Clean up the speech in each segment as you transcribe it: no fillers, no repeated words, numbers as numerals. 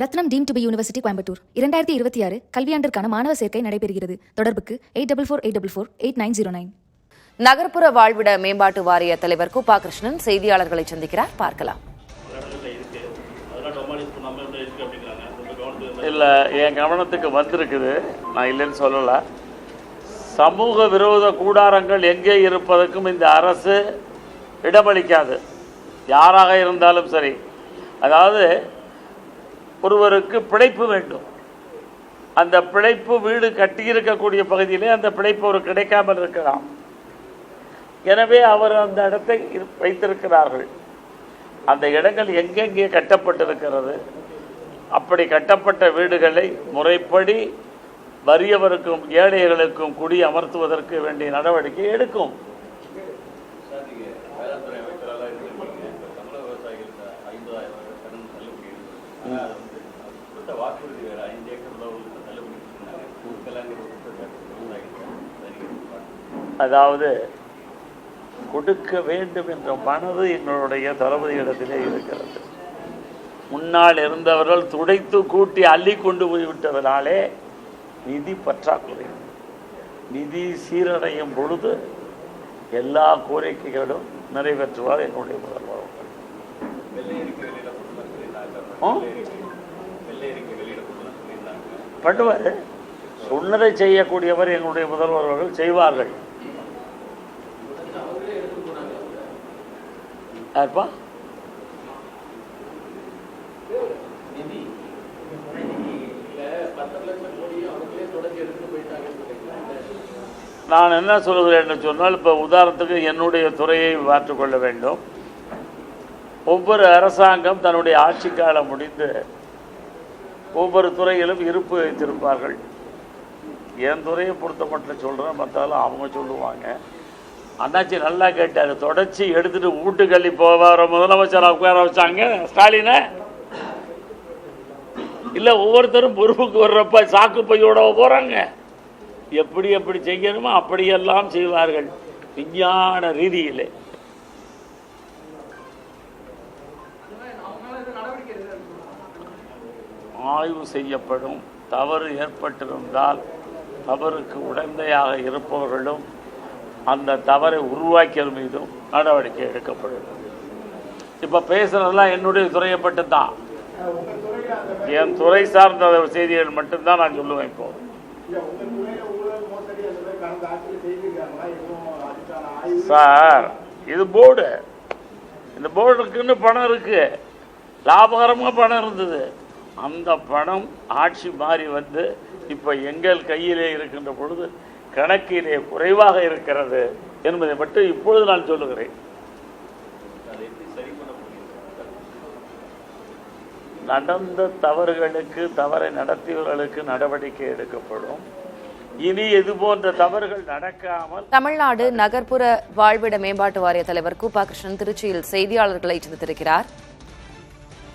Ratnam deemed to be university Coimbatore 2026 கல்வியாண்டிற்கான மாணவர் சேர்க்கை நடைபெறுகிறது. தொடர்புக்கு 8448448909. நகர்ப்புற வாழ்விட மேம்பாட்டு வாரிய தலைவர் குப்பா கிருஷ்ணன் செய்தியாளர்களை சந்திக்கிறார். பார்க்கலாம். இல்லை, என் கவனத்துக்கு வந்திருக்குது, நான் இல்லைன்னு சொல்லலை. சமூக விரோத கூடாரங்கள் எங்கே இருப்பதற்கும் இந்த அரசு இடமளிக்காது, யாராக இருந்தாலும் சரி. அதாவது ஒருவருக்கு பிழைப்பு வேண்டும், அந்த பிழைப்பு வீடு கட்டியிருக்கக்கூடிய பகுதியிலே அந்த பிழைப்பு ஒரு கிடைக்காமல் இருக்கலாம். எனவே அவர் அந்த இடத்தை வைத்திருக்கிறார்கள். அந்த இடங்கள் எங்கெங்கே கட்டப்பட்டிருக்கிறது, அப்படி கட்டப்பட்ட வீடுகளை முறைப்படி வறியவருக்கும் ஏழைகளுக்கும் குடி அமர்த்துவதற்கு வேண்டிய நடவடிக்கை எடுக்கும். அதாவது கொடுக்க வேண்டும் என்ற மனது எங்களுடைய தளபதியிடத்திலே இருக்கிறது. முன்னால் இருந்தவர்கள் துடைத்து கூட்டி அள்ளி கொண்டு போய்விட்டதனாலே நிதி பற்றாக்குறை. நிதி சீரடையும் பொழுது எல்லா கோரிக்கைகளும் நிறைவேற்றுவார் என்னுடைய முதல்வர். பண்ணுவார், சொன்னதை செய்யக்கூடியவர் எங்களுடைய முதல்வர்கள் செய்வார்கள். யார்ப்பா? நான் என்ன சொல்கிறேன் என்று சொன்னால், இப்போ உதாரணத்துக்கு என்னுடைய துறையை மாற்றிக்கொள்ள வேண்டும். ஒவ்வொரு அரசாங்கம் தன்னுடைய ஆட்சி காலம் முடிந்து ஒவ்வொரு துறையிலும் இருப்பு வைத்திருப்பார்கள். என் துறையை பொறுத்த மட்டும் சொல்கிறேன், மற்றாலும் அவங்க சொல்லுவாங்க. அண்ணாச்சி நல்லா கேட்டார், தொடச்சி எடுத்துட்டு வீட்டுக்கள்ளி போவார முதலமைச்சரை உட்கார வச்சாங்க ஸ்டாலினை. இல்லை, ஒவ்வொருத்தரும் பொறுப்புக்கு வர்றப்ப சாக்கு பையோட போகிறாங்க. எப்படி எப்படி செய்யணுமோ அப்படியெல்லாம் செய்வார்கள் விஞ்ஞான ரீதியிலே. ஆய்வு செய்யப்படும். தவறு ஏற்பட்டிருந்தால் தவறுக்கு உடந்தையாக இருப்பவர்களும் அந்த தவறை உருவாக்கியது மீதும் நடவடிக்கை எடுக்கப்படும். இப்போ பேசுறதெல்லாம் என்னுடைய துறையை மட்டும்தான், என் துறை சார்ந்த செய்திகள் மட்டும்தான் நான் சொல்லுவேன். இப்போ சார், இது போர்டு, இந்த போர்டுக்குன்னு பணம் இருக்கு, லாபகரமாக பணம் இருந்தது. அந்த பணம் ஆட்சி மாறி வந்து இப்போ எங்கள் கையிலே இருக்கின்ற பொழுது கணக்கிலே குறைவாக இருக்கிறது என்பதை மட்டும் இப்பொழுது நான் சொல்லுகிறேன். நடந்த தவறுகளுக்கு, தவறை நடத்தியவர்களுக்கு நடவடிக்கை எடுக்கப்படும். இனி இது போன்ற தவறுகள் நடக்காமல். தமிழ்நாடு நகர்ப்புற வாழ்விட மேம்பாட்டு வாரிய தலைவர் குப்பா கிருஷ்ணன் திருச்சியில் செய்தியாளர்களை சந்தித்திருக்கிறார்.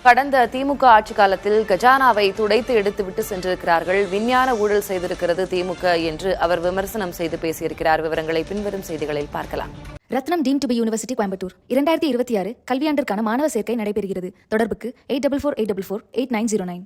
கடந்த திமுக ஆட்சி காலத்தில் கஜானாவை துடைத்து எடுத்துவிட்டு சென்றிருக்கிறார்கள், விஞ்ஞான ஊழல் செய்திருக்கிறது திமுக என்று அவர் விமர்சனம் செய்து பேசியிருக்கிறார். விவரங்களை பின்வரும் செய்திகளில் பார்க்கலாம். Rathinam deemed to be university Coimbatore 2026 கல்வியாண்டிற்கான மாணவர் சேர்க்கை நடைபெறுகிறது. தொடர்புக்கு 8448448909.